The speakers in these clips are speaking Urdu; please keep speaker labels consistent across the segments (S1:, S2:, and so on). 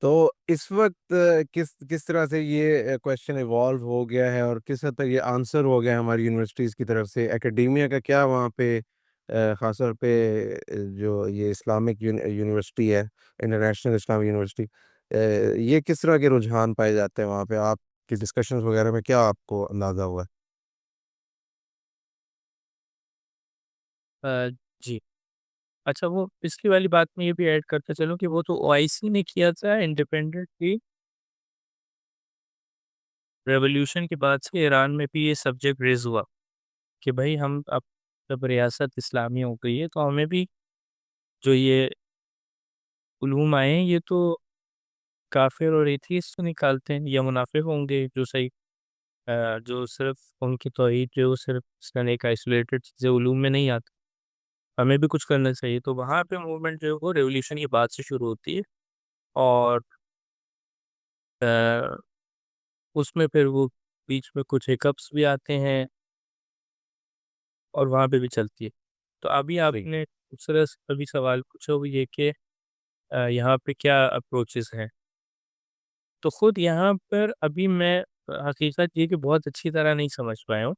S1: تو اس وقت کس کس طرح سے یہ کوشچن ایوالو ہو گیا ہے اور کس حد تک یہ آنسر ہو گیا ہے ہماری یونیورسٹیز کی طرف سے؟ اکیڈیمیا کا کیا وہاں پہ خاص طور پہ جو یہ اسلامک یونیورسٹی ہے، انٹرنیشنل اسلامک یونیورسٹی، یہ کس طرح کے رجحان پائے جاتے ہیں وہاں پہ؟ آپ کی ڈسکشنز وغیرہ میں کیا آپ کو اندازہ ہوا ہے؟
S2: آ، جی اچھا، وہ پچھلی والی بات میں یہ بھی ایڈ کرتے چلوں کہ وہ تو او آئی سی نے کیا تھا انڈیپینڈنٹلی، ریولیوشن کے بعد سے ایران میں بھی یہ سبجیکٹ ریز ہوا کہ بھائی ہم اب جب ریاست اسلامی ہو گئی ہے تو ہمیں بھی جو یہ علوم آئے ہیں یہ تو کافر اور ایتھیسٹ تو نکالتے ہیں یا منافق ہوں گے جو صحیح جو صرف ان کی توحید جو صرف اس کا ایک آئسولیٹڈ چیزیں علوم میں نہیں آتی، ہمیں بھی کچھ کرنا چاہیے، تو وہاں پہ موومنٹ جو ہے وہ ریولیوشن کی بات سے شروع ہوتی ہے اور اس میں پھر وہ بیچ میں کچھ ہیکپس بھی آتے ہیں اور وہاں پہ بھی چلتی ہے۔ تو ابھی آپ
S1: صحیح۔
S2: نے دوسرا ابھی سوال پوچھا وہ یہ کہ یہاں پہ کیا اپروچز ہیں، تو خود یہاں پر ابھی میں حقیقت یہ کہ بہت اچھی طرح نہیں سمجھ پایا ہوں،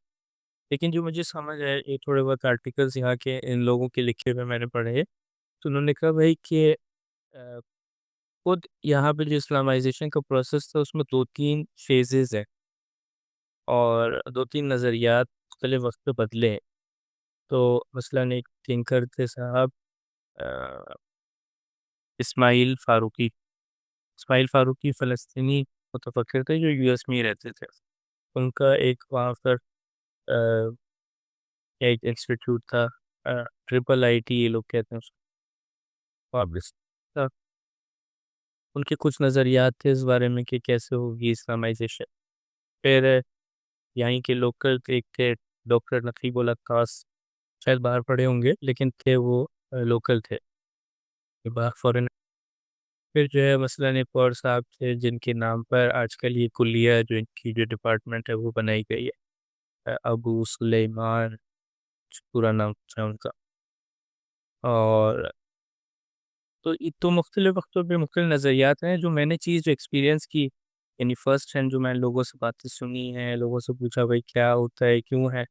S2: لیکن جو مجھے سمجھ آئے یہ تھوڑے بہت آرٹیکلس یہاں کے ان لوگوں کے لکھے ہوئے میں نے پڑھے، تو انہوں نے کہا بھائی کہ آ، خود یہاں پہ جو اسلامائزیشن کا پروسیس تھا اس میں دو تین فیزز ہیں اور دو تین نظریات مختلف وقت پہ بدلے ہیں۔ تو مثلاً ایک تھنکر تھے صاحب آ، اسماعیل فاروقی، اسماعیل فاروقی فلسطینی متفکر تھے جو یو ایس میں ہی رہتے تھے۔ ان کا ایک وہاں پر آ، ایک انسٹیٹیوٹ تھا، ٹرپل آئی ٹی یہ لوگ کہتے ہیں اس کو، وہاں پہ ان کے کچھ نظریات تھے اس بارے میں کہ کیسے ہوگی اسلامائزیشن۔ پھر یہیں کے لوکل ایک تھے ڈاکٹر نقیب العکاس، شاید باہر پڑھے ہوں گے لیکن تھے وہ لوکل تھے، باہر فورن۔ پھر جو ہے مثلاً ایک اور صاحب تھے جن کے نام پر آج کل یہ کلیہ جو ان کی جو ڈپارٹمنٹ ہے وہ بنائی گئی ہے، ابو سلیمان پورا نام ہے ان کا۔ اور تو مختلف وقتوں پہ مختلف نظریات ہیں، جو میں نے چیز جو ایکسپیرینس کی یعنی فرسٹ ہینڈ جو میں نے لوگوں سے باتیں سنی ہیں، لوگوں سے پوچھا بھائی کیا ہوتا ہے کیوں ہے،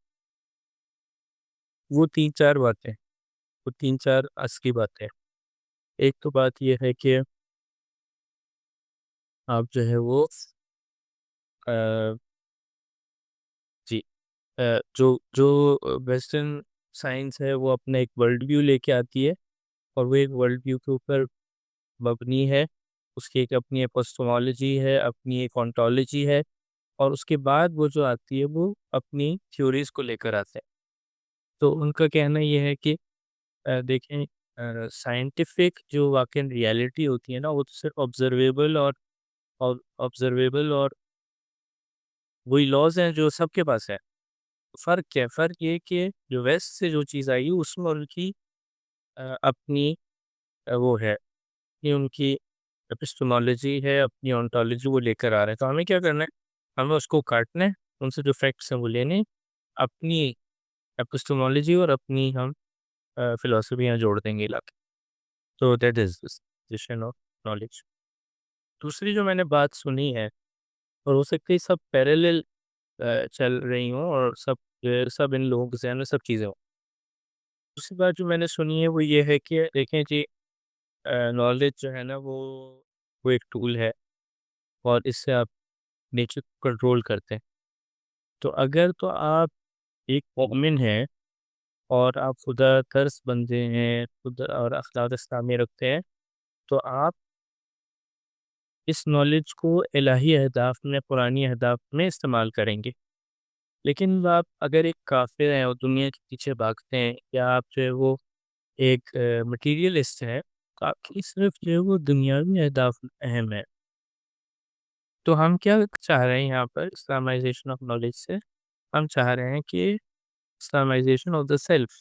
S2: وہ تین چار باتیں، وہ تین چار اصلی باتیں۔ ایک تو بات یہ ہے کہ آپ جو ہے وہ آ، جی جو ویسٹرن سائنس ہے وہ اپنا ایک ورلڈ ویو لے کے آتی ہے اور وہ ایک ورلڈ ویو کے اوپر مبنی ہے، اس کی ایک اپنی اپسٹمالوجی ہے، اپنی ایک انٹالوجی ہے، اور اس کے بعد وہ جو آتی ہے وہ اپنی تھیوریز کو لے کر آتے ہیں۔ تو ان کا کہنا یہ ہے کہ دیکھیں سائنٹیفک جو واقعی ریالٹی ہوتی ہے نا وہ تو صرف آبزرویبل اور وہی لاز ہیں جو سب کے پاس ہے۔ فرق کیا ہے؟ فرق یہ کہ جو ویسٹ سے جو چیز آئی اس میں ان کی اپنی وہ ہے کہ ان کی اپسٹمالوجی ہے، اپنی آنٹالوجی وہ لے کر آ رہے ہیں، تو ہمیں کیا کرنا ہے؟ ہمیں اس کو کاٹنا ہے، ان سے جو فیکٹس ہیں وہ لینے، اپنی اپسٹمالوجی اور اپنی ہم فلاسفی یہاں جوڑ دیں گے علاقے، تو that is position of knowledge. دوسری جو میں نے بات سنی ہے اور ہو سکتی ہے سب پیرالل چل رہی ہوں اور سب ان لوگوں کے ذہن میں سب چیزیں ہوں۔ دوسری بات جو میں نے سنی ہے وہ یہ ہے کہ دیکھیں جی نالج جو ہے نا وہ ایک ٹول ہے اور اس سے آپ نیچر کو کنٹرول کرتے ہیں، تو اگر تو آپ ایک مومن ہیں اور آپ خدا ترس بندے ہیں خدا اور اخلاق اسلامی رکھتے ہیں، تو آپ اس نالج کو الہی اہداف میں قرآنی اہداف میں استعمال کریں گے۔ لیکن آپ اگر ایک کافر ہیں اور دنیا کے پیچھے بھاگتے ہیں یا آپ جو ہے وہ ایک مٹیریلسٹ ہیں، تو آپ کی صرف جو ہے وہ دنیاوی اہداف اہم ہے۔ تو ہم کیا چاہ رہے ہیں یہاں پر اسلامائزیشن آف نالج سے؟ ہم چاہ رہے ہیں کہ اسلامائزیشن آف دا سیلف،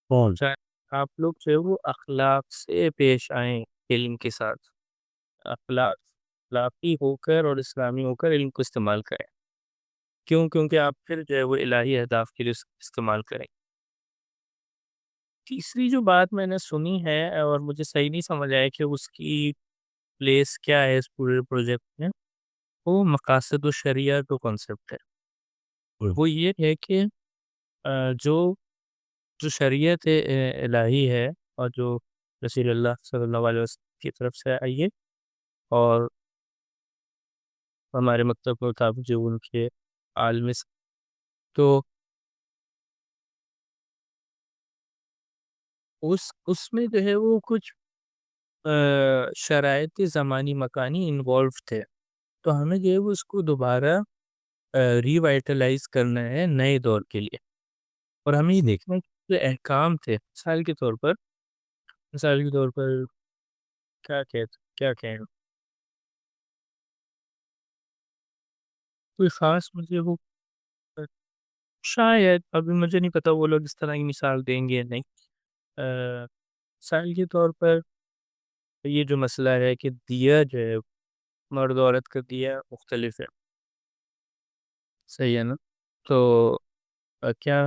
S1: کون؟
S2: چاہے آپ لوگ جو ہے وہ اخلاق سے پیش آئیں، علم کے ساتھ اخلاقی ہو کر اور اسلامی ہو کر علم کو استعمال کریں۔ کیوں؟ کیونکہ آپ پھر جو ہے وہ الہی اہداف کے لیے استعمال کریں۔ تیسری جو بات میں نے سنی ہے اور مجھے صحیح نہیں سمجھ آیا کہ اس کی پلیس کیا ہے اس پورے پروجیکٹ میں، وہ مقاصد الشریعہ جو کانسیپٹ ہے وہ یہ ہے کہ جو جو شریعت الہی ہے اور جو رسول اللہ صلی اللہ علیہ وسلم کی طرف سے آئی ہے، اور ہمارے مکتب کے مطابق جو ان کے عالم تو اس میں جو ہے وہ کچھ شرائط زمانی مکانی انوالو تھے، تو ہمیں جو ہے وہ اس کو دوبارہ ریوائٹلائز کرنا ہے نئے دور کے لیے، اور ہمیں یہ دیکھنا ہے کہ جو احکام تھے مثال کے طور پر کیا کہیں کوئی خاص مجھے وہ شاید ابھی مجھے نہیں پتا وہ لوگ اس طرح کی مثال دیں گے یا نہیں۔ مثال کے طور پر یہ جو مسئلہ ہے کہ دیا جو ہے مرد و عورت کا دیا مختلف ہے، صحیح ہے نا؟ تو کیا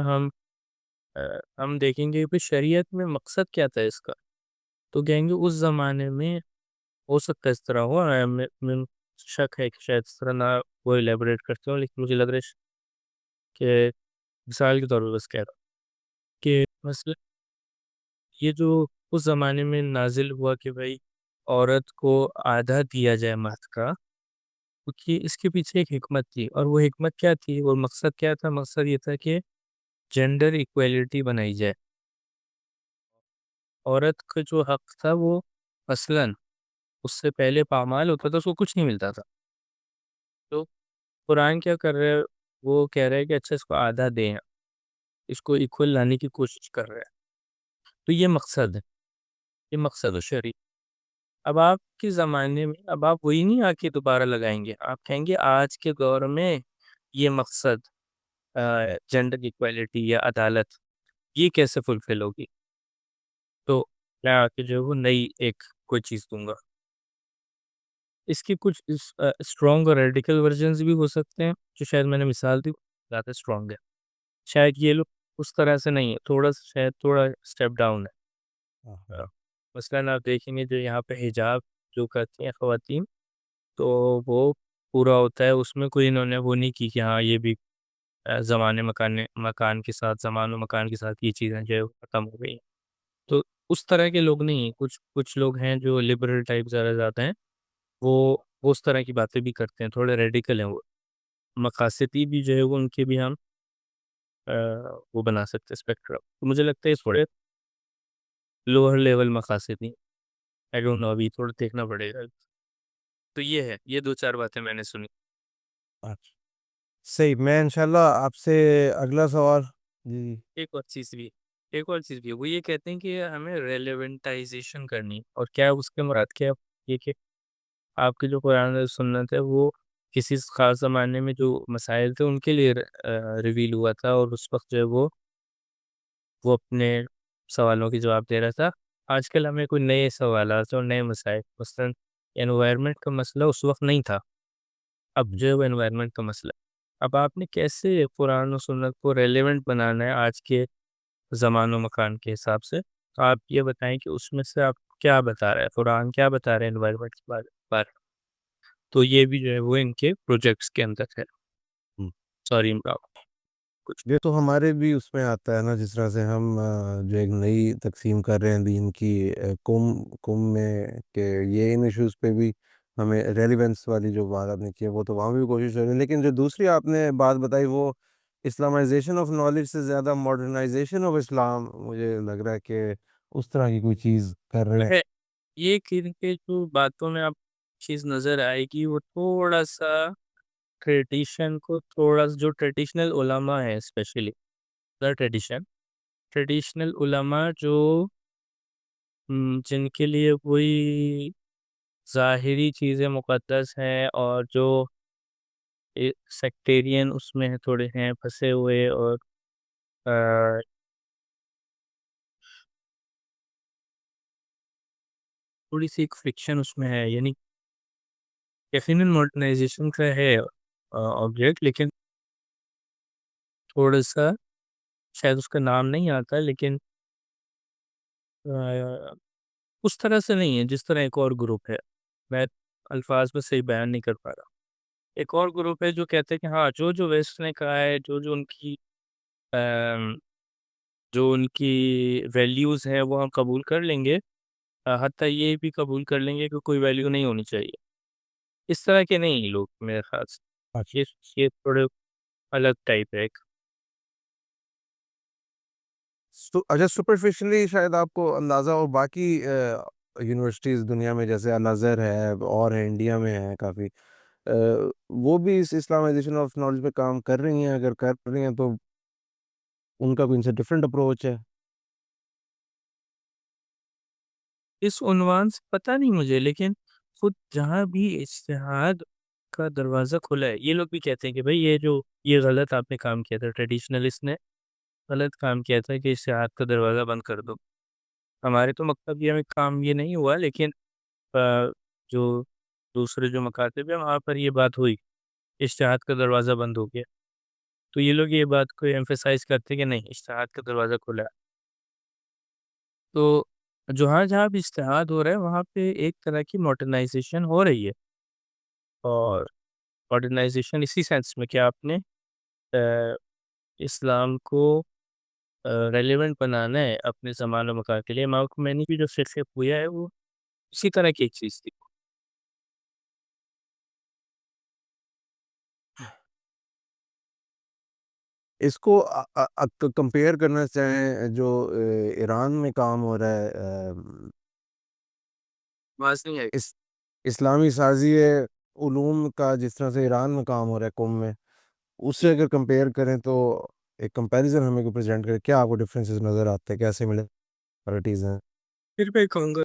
S2: ہم دیکھیں گے کہ شریعت میں مقصد کیا تھا اس کا، تو کہیں گے اس زمانے میں ہو سکتا ہے اس طرح ہوا ہے، میں شک ہے کہ شاید اس طرح نہ وہ الیبوریٹ کرتے ہوں، لیکن مجھے لگ رہا ہے کہ مثال کے طور پر بس کہہ رہا ہوں کہ مثلا یہ جو اس زمانے میں نازل ہوا کہ بھائی عورت کو آدھا دیا جائے مرد کا، کیونکہ اس کے پیچھے ایک حکمت تھی، اور وہ حکمت کیا تھی، وہ مقصد کیا تھا؟ مقصد یہ تھا کہ جینڈر ایکویلٹی بنائی جائے، عورت کا جو حق تھا وہ مثلاً اس سے پہلے پامال ہوتا تھا، اس کو کچھ نہیں ملتا تھا، تو قرآن کیا کر رہا ہے، وہ کہہ رہا ہے کہ اچھا اس کو آدھا دیں، اس کو ایکول لانے کی کوشش کر رہا ہے، تو یہ مقصد ہے، یہ مقصد ہے شرعی۔ اب آپ کے زمانے میں اب آپ وہی نہیں آ کے دوبارہ لگائیں گے، آپ کہیں گے آج کے دور میں یہ مقصد جینڈر ایکویلٹی یا عدالت یہ کیسے فلفل ہوگی، تو میں آ کے جو ہے وہ نئی ایک کوئی چیز دوں گا۔ اس کی کچھ اسٹرانگ اور ریڈیکل ورژنز بھی ہو سکتے ہیں، جو شاید میں نے مثال دی زیادہ اسٹرانگ ہے، شاید یہ لوگ اس طرح سے نہیں ہے، شاید تھوڑا اسٹیپ ڈاؤن ہے۔ مثلاً آپ دیکھیں گے جو یہاں پہ حجاب جو کرتی ہیں خواتین، تو وہ پورا ہوتا ہے، اس میں کوئی انہوں نے وہ نہیں کی کہ ہاں یہ بھی مکان کے ساتھ زمان و مکان کے ساتھ یہ چیزیں جو ہے وہ ختم ہو گئی ہیں، تو اس طرح کے لوگ نہیں ہیں، کچھ لوگ ہیں جو لبرل ٹائپ زیادہ ہیں، وہ اس طرح کی باتیں بھی کرتے ہیں، تھوڑے ریڈیکل ہیں، وہ مقاصدی بھی جو ہے وہ ان کے بھی ہم وہ بنا سکتے ہیں اسپیکٹرم، تو مجھے لگتا ہے اس تھوڑے لوور لیول مقاصدی، آئی ڈونٹ نو، ابھی تھوڑا دیکھنا پڑے گا، تو یہ ہے، یہ دو چار باتیں میں نے سنی۔
S1: اچھا، صحیح، میں انشاءاللہ آپ سے اگلا سوال، جی جی،
S2: ایک اور چیز بھی ہے، وہ یہ کہتے ہیں کہ ہمیں ریلیونٹائزیشن کرنی، اور کیا اس کے مراد کیا، یہ کہ آپ کی جو قرآن و سنت ہے وہ کسی خاص زمانے میں جو مسائل تھے ان کے لیے ریویل ہوا تھا، اور اس وقت جو ہے وہ اپنے سوالوں کی جواب دے رہا تھا۔ آج کل ہمیں کوئی نئے سوالات اور نئے مسائل، مثلاً انوائرمنٹ کا مسئلہ اس وقت نہیں تھا، اب جو ہے وہ انوائرمنٹ کا مسئلہ ہے۔ اب آپ نے کیسے قرآن و سنت کو ریلیونٹ بنانا ہے آج کے زمان و مکان کے حساب سے، تو آپ یہ بتائیں کہ اس میں سے آپ کیا بتا رہے ہیں، قرآن کیا بتا رہے ہیں انوائرمنٹ کے بارے، تو یہ بھی جو ہے وہ ان کے پروجیکٹس کے اندر ہے۔
S1: ہم،
S2: سوری عمران، کچھ
S1: یہ تو ہمارے بھی اس میں آتا ہے نا، جس طرح سے ہم جو ایک نئی تقسیم کر رہے ہیں دین کی، کم میں، کہ یہ ان ایشوز پہ بھی ہمیں ریلیونس والی جو بات آپ نے کی ہے وہ تو وہاں بھی کوشش ہو رہی ہے، لیکن جو دوسری آپ نے بات بتائی وہ اسلامائزیشن آف نالج سے زیادہ ماڈرنائزیشن آف اسلام، مجھے لگ رہا ہے کہ اس طرح کی کوئی چیز کر رہے ہیں۔
S2: ہے، یہ کہ ان کے جو باتوں میں آپ چیز نظر آئے گی وہ تھوڑا سا ٹریڈیشن کو، تھوڑا سا جو ٹریڈیشنل علماء ہیں، اسپیشلی ٹریڈیشنل علماء جو جن کے لیے کوئی ظاہری چیزیں مقدس ہیں، اور جو سیکٹیرین اس میں تھوڑے ہیں پھنسے ہوئے، اور آ، تھوڑی سی ایک فرکشن اس میں ہے، یعنی یقیناً ماڈرنائزیشن کا ہے آبجیکٹ، لیکن تھوڑا سا شاید اس کا نام نہیں آتا، لیکن آ، اس طرح سے نہیں ہے جس طرح ایک اور گروپ ہے، میں الفاظ میں صحیح بیان نہیں کر پا رہا۔ ایک اور گروپ ہے جو کہتے ہیں کہ ہاں، جو ویسٹ نے کہا ہے، جو ان کی ام، جو ان کی ویلیوز ہیں وہ ہم قبول کر لیں گے، حتیٰ یہ بھی قبول کر لیں گے کہ کوئی ویلیو نہیں ہونی چاہیے۔ اس طرح کے نہیں لوگ میرے خیال سے،
S1: اچھا
S2: یہ تھوڑے الگ ٹائپ ہے ایک۔
S1: اچھا، سپرفیشلی شاید آپ کو اندازہ ہو باقی یونیورسٹیز دنیا میں، جیسے الازہر ہے اور ہے، انڈیا میں ہے کافی، وہ بھی اس اسلامائزیشن آف نالج پہ کام کر رہی ہیں؟ اگر کر رہی ہیں تو ان کا کوئی ان سے ڈفرینٹ اپروچ ہے؟
S2: اس عنوان سے پتہ نہیں مجھے، لیکن خود جہاں بھی اجتہاد کا دروازہ کھلا ہے، یہ لوگ بھی کہتے ہیں کہ بھائی یہ غلط آپ نے کام کیا تھا، ٹریڈیشنلسٹ نے غلط کام کیا تھا کہ اشتہاد کا دروازہ بند کر دو۔ ہمارے تو مکتبیہ میں کام یہ نہیں ہوا، لیکن آ، جو دوسرے جو مکاتب ہیں وہاں پر یہ بات ہوئی، اشتہاد کا دروازہ بند ہو گیا۔ تو یہ لوگ یہ بات کو ایمفیسائز کرتے ہیں کہ نہیں، اشتہاد کا دروازہ کھلا ہے۔ تو جہاں جہاں بھی اجتہاد ہو رہا ہے وہاں پہ ایک طرح کی ماڈرنائزیشن ہو رہی ہے، اور ماڈرنائزیشن اسی سینس میں کہ آپ نے آ، اسلام کو ریلیونٹ بنانا ہے اپنے زمان و مکان کے لیے۔ امام خمینی کی جو فقہ پویا ہے وہ اسی طرح کی ایک چیز تھی۔
S1: اس کو کمپیئر کرنا چاہیں جو ایران میں کام ہو رہا ہے،
S2: آواز نہیں آئی۔
S1: اس اسلامی سازی علوم کا، جس طرح سے ایران میں کام ہو رہا ہے قم میں، اس سے اگر کمپیئر کریں تو ایک کمپیریزن ہمیں کو پریزنٹ کرے، کیا آپ کو ڈفرینسز نظر آتے ہیں؟ کیسے ملے پارٹیز ہیں؟
S2: پھر میں کہوں گا